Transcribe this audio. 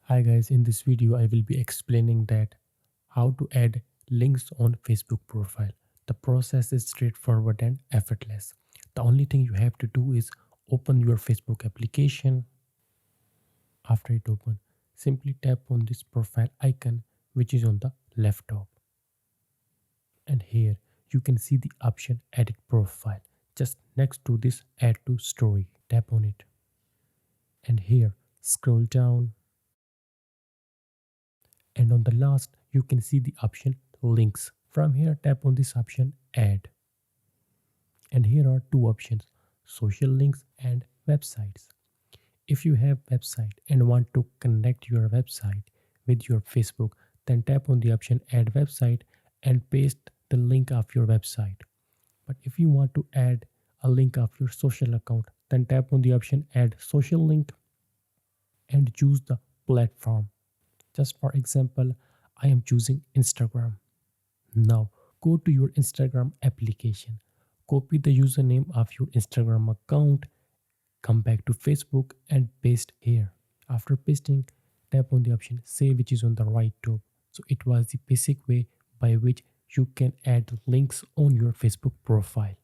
Hi guys, in this video I will be explaining that how to add links on Facebook profile. The process is straightforward and effortless. The only thing you have to do is open your Facebook application. After it open, simply tap on this profile icon which is on the left top. And here you can see the option edit profile just next to this add to story. Tap on it. And here scroll down and on the last you can see the option links. From here tap on this option add, and here are two options, social links and websites. If you have website and want to connect your website with your Facebook, then tap on the option add website and paste the link of your website. But if you want to add a link of your social account, then tap on the option add social link and choose the platform. Just for example, I am choosing Instagram. Now go to your Instagram application, copy the username of your Instagram account, come back to Facebook and paste here. After pasting, tap on the option save which is on the right top. So it was the basic way by which you can add links on your Facebook profile.